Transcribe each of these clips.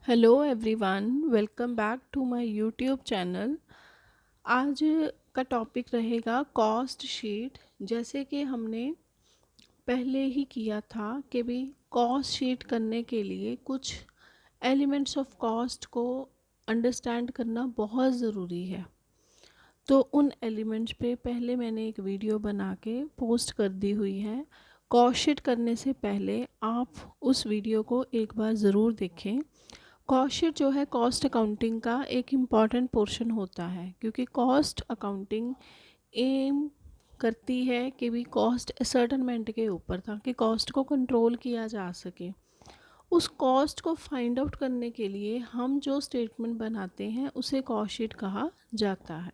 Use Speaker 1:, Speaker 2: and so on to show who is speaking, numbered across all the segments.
Speaker 1: Hello everyone, welcome back to my YouTube channel. आज का topic रहेगा कॉस्ट शीट। जैसे कि हमने पहले ही किया था कि भी कॉस्ट शीट करने के लिए कुछ एलिमेंट्स ऑफ कॉस्ट को अंडरस्टैंड करना बहुत ज़रूरी है। तो उन एलिमेंट्स पे पहले मैंने एक वीडियो बना के पोस्ट कर दी हुई है। कॉस्ट शीट करने से पहले आप उस वीडियो को एक बार ज़रूर देखें। कॉस्ट शीट जो है कॉस्ट अकाउंटिंग का एक इम्पॉर्टेंट पोर्शन होता है, क्योंकि कॉस्ट अकाउंटिंग एम करती है कि भी कॉस्ट असर्टनमेंट के ऊपर, ताकि कॉस्ट को कंट्रोल किया जा सके। उस कॉस्ट को फाइंड आउट करने के लिए हम जो स्टेटमेंट बनाते हैं उसे कॉस्ट शीट कहा जाता है।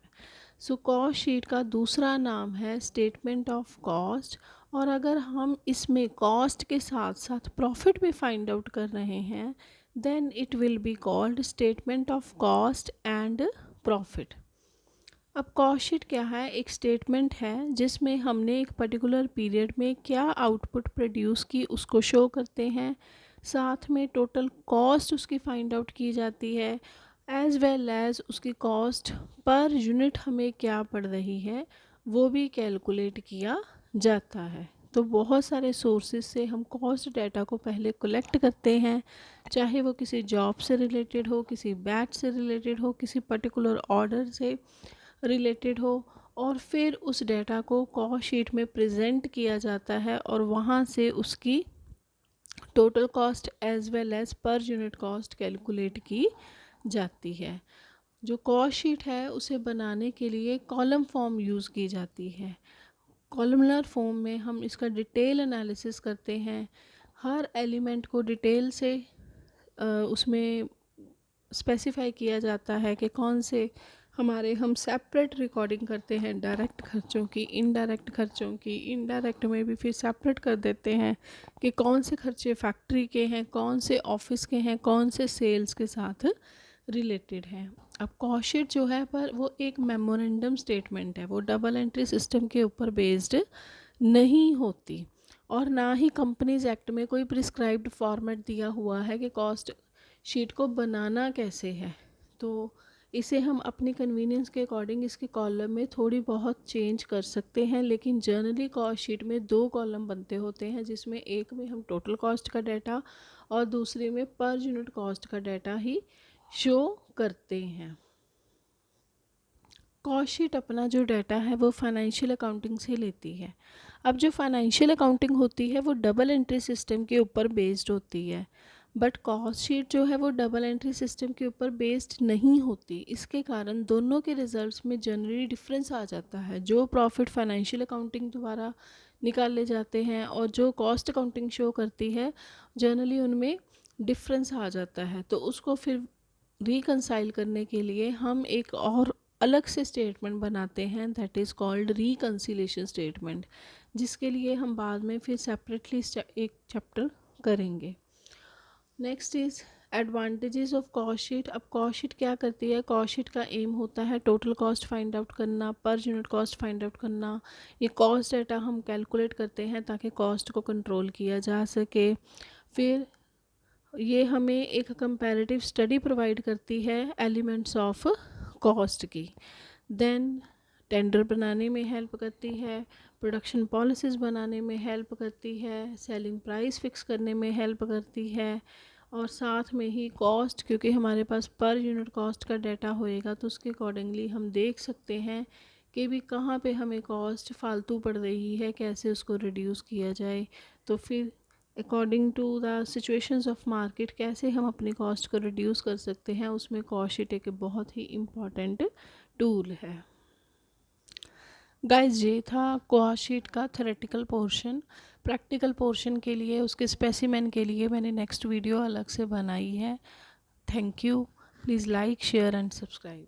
Speaker 1: सो कॉस्ट शीट का दूसरा नाम है स्टेटमेंट ऑफ कॉस्ट। और अगर हम इसमें कॉस्ट के साथ साथ प्रॉफिट भी फाइंड आउट कर रहे हैं, then it will be called statement of cost and profit. अब कॉस्ट शीट क्या है? एक स्टेटमेंट है जिसमें हमने एक पर्टिकुलर पीरियड में क्या आउटपुट प्रोड्यूस की उसको शो करते हैं, साथ में टोटल कॉस्ट उसकी फाइंड आउट की जाती है, एज वेल एज उसकी कॉस्ट पर यूनिट हमें क्या पड़ रही है वो भी कैलकुलेट किया जाता है। तो बहुत सारे सोर्सेज से हम कॉस्ट डाटा को पहले कलेक्ट करते हैं, चाहे वो किसी जॉब से रिलेटेड हो, किसी बैच से रिलेटेड हो, किसी पर्टिकुलर ऑर्डर से रिलेटेड हो, और फिर उस डाटा को कॉस्ट शीट में प्रेजेंट किया जाता है और वहाँ से उसकी total cost as well as per unit cost calculate की जाती है। जो कॉस्ट शीट है उसे बनाने के लिए कॉलम फॉर्म यूज़ की जाती है। कॉलमनर फॉर्म में हम इसका डिटेल एनालिसिस करते हैं, हर एलिमेंट को डिटेल से उसमें स्पेसिफाई किया जाता है कि कौन से हमारे, हम सेपरेट रिकॉर्डिंग करते हैं डायरेक्ट खर्चों की, इनडायरेक्ट खर्चों की। इनडायरेक्ट में भी फिर सेपरेट कर देते हैं कि कौन से खर्चे फैक्ट्री के हैं, कौन से ऑफिस के हैं, कौन से सेल्स के साथ रिलेटेड हैं। अब कॉस्ट शीट जो है पर वो एक मेमोरेंडम स्टेटमेंट है, वो डबल एंट्री सिस्टम के ऊपर बेस्ड नहीं होती, और ना ही कंपनीज एक्ट में कोई प्रिस्क्राइब्ड फॉर्मेट दिया हुआ है कि कॉस्ट शीट को बनाना कैसे है। तो इसे हम अपनी कन्वीनियंस के अकॉर्डिंग इसके कॉलम में थोड़ी बहुत चेंज कर सकते हैं, लेकिन जनरली कॉस्ट शीट में दो कॉलम बनते होते हैं, जिसमें एक में हम टोटल कॉस्ट का डाटा और दूसरे में पर यूनिट कॉस्ट का डाटा ही शो करते हैं। कॉस्ट शीट अपना जो डाटा है वो फाइनेंशियल अकाउंटिंग से लेती है। अब जो फाइनेंशियल अकाउंटिंग होती है वो डबल एंट्री सिस्टम के ऊपर बेस्ड होती है, बट कॉस्ट शीट जो है वो डबल एंट्री सिस्टम के ऊपर बेस्ड नहीं होती। इसके कारण दोनों के रिजल्ट्स में जनरली डिफरेंस आ जाता है। जो प्रॉफिट फाइनेंशियल अकाउंटिंग द्वारा निकाले जाते हैं और जो कॉस्ट अकाउंटिंग शो करती है, जनरली उनमें डिफरेंस आ जाता है। तो उसको फिर रिकंसाइल करने के लिए हम एक और अलग से स्टेटमेंट बनाते हैं, that is called reconciliation statement, जिसके लिए हम बाद में फिर सेपरेटली एक चैप्टर करेंगे। Next is advantages of cost sheet. अब कॉस्ट शीट क्या करती है? कॉस्ट शीट का एम होता है टोटल कॉस्ट फाइंड आउट करना, पर यूनिट कॉस्ट फाइंड आउट करना। ये कॉस्ट डाटा हम कैलकुलेट करते हैं ताकि कॉस्ट को कंट्रोल किया जा सके। फिर ये हमें एक कंपैरेटिव स्टडी प्रोवाइड करती है एलिमेंट्स ऑफ कॉस्ट की। देन टेंडर बनाने में हेल्प करती है, प्रोडक्शन पॉलिसीज़ बनाने में हेल्प करती है, सेलिंग प्राइस फिक्स करने में हेल्प करती है, और साथ में ही कॉस्ट, क्योंकि हमारे पास पर यूनिट कॉस्ट का डाटा होएगा तो उसके अकॉर्डिंगली हम देख सकते हैं कि भी कहाँ पे हमें कॉस्ट फालतू पड़ रही है, कैसे उसको रिड्यूस किया जाए। तो फिर according to the situations of market कैसे हम अपनी कॉस्ट को रिड्यूस कर सकते हैं, उसमें कॉस्ट शीट एक बहुत ही इम्पॉर्टेंट टूल है। गाइस, ये था कॉस्ट शीट का थ्योरेटिकल पोर्शन। प्रैक्टिकल पोर्शन के लिए, उसके स्पेसिमेन के लिए मैंने नेक्स्ट वीडियो अलग से बनाई है। Thank you. Please like, share and subscribe.